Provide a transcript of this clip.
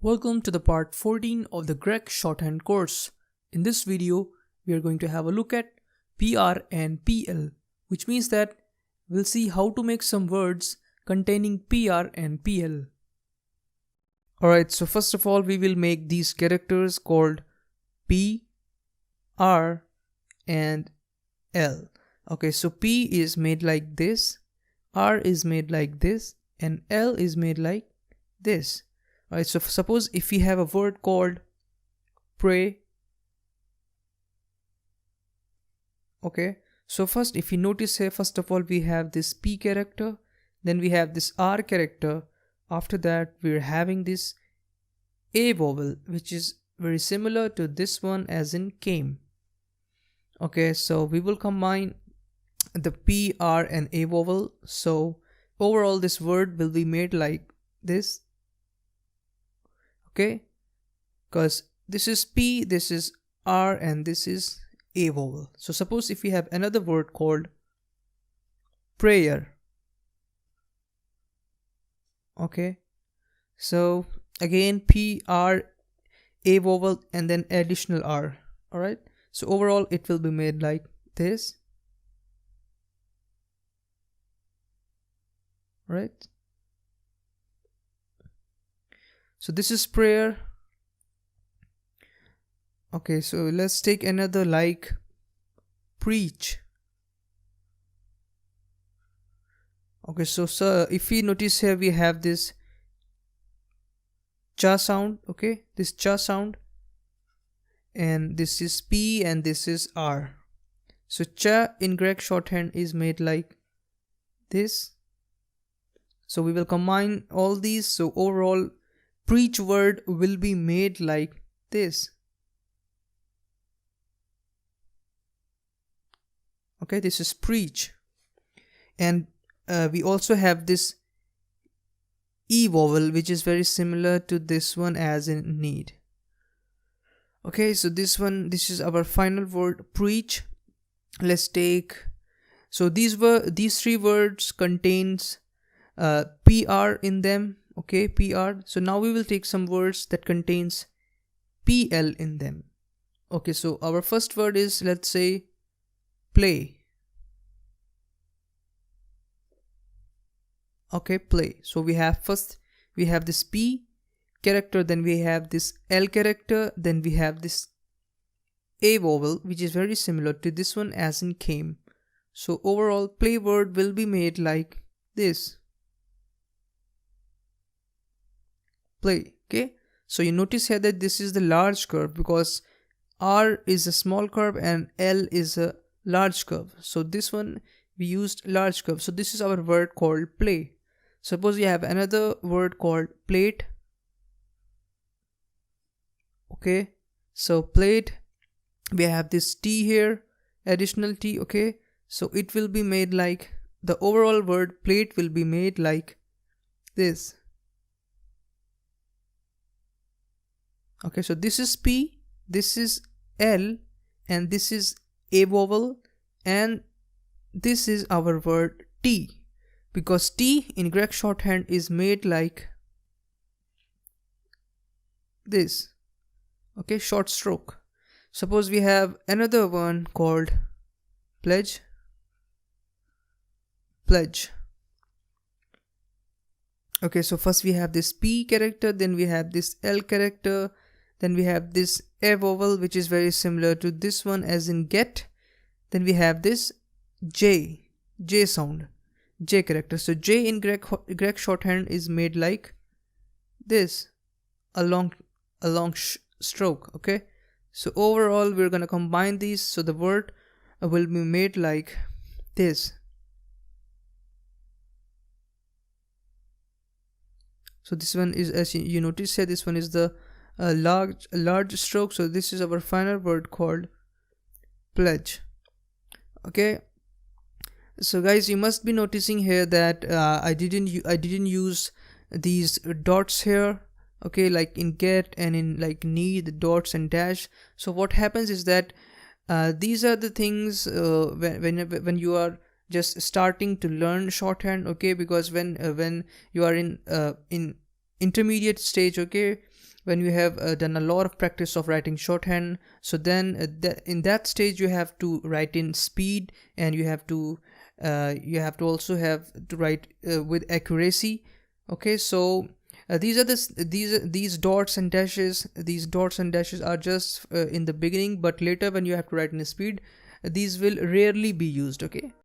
Welcome to the part 14 of the Gregg Shorthand course. In this video, we are going to have a look at PR and PL, which means that we'll see how to make some words containing PR and PL. Alright, so first of all, we will make these characters called P, R, and L. Okay, so P is made like this, R is made like this, and L is made like this. Alright, so suppose if we have a word called pray. Okay, so first if you notice here, first of all we have this P character, then we have this R character. After that we're having this A vowel, which is very similar to this one as in came. Okay, so we will combine the P, R and A vowel. So overall this word will be made like this. Okay, because this is P, this is R, and this is A vowel. So suppose if we have another word called prayer. Okay, so again P, R, A vowel, and then additional R. Alright, so overall it will be made like this. Right, so this is prayer. Okay, so let's take another like preach. Okay, so if we notice here, we have this cha sound. Okay, this cha sound, and this is P and this is R. So cha in Gregg Shorthand is made like this. So we will combine all these. So overall preach word will be made like this. Okay, this is preach. And we also have this E vowel, which is very similar to this one as in need. Okay, so this is our final word, preach. Let's take, so these three words contains PR in them. Okay, PR. So now we will take some words that contains PL in them. Okay, so our first word is, let's say, play. Okay, play. So we have this P character, then we have this L character, then we have this A vowel, which is very similar to this one as in came. So overall play word will be made like this. Play. Okay, so you notice here that this is the large curve because R is a small curve and L is a large curve. So this one we used large curve. So this is our word called play. Suppose we have another word called plate. Okay, so plate, we have this T here, additional T. Okay, so it will be made like, the overall word plate will be made like this. Okay, so this is P, this is L, and this is A vowel, and this is our word T, because T in Gregg Shorthand is made like this. Okay, short stroke. Suppose we have another one called pledge. Pledge. Okay, so first we have this P character, then we have this L character, then we have this A vowel, which is very similar to this one as in get. Then we have this J sound, J character. So J in Gregg Shorthand is made like this, a long stroke. Okay, so overall we're gonna combine these, so the word will be made like this. So this one is, as you notice here, this one is the large stroke. So this is our final word called pledge. Okay, so guys, you must be noticing here that I didn't use these dots here. Okay, like in get and in like need, dots and dash. So what happens is that these are the things when you are just starting to learn shorthand. Okay, because when you are in intermediate stage, okay, when you have done a lot of practice of writing shorthand. So then in that stage you have to write in speed, and you have to also have to write with accuracy. Okay, so these dots and dashes, are just in the beginning, but later when you have to write in speed, these will rarely be used. Okay.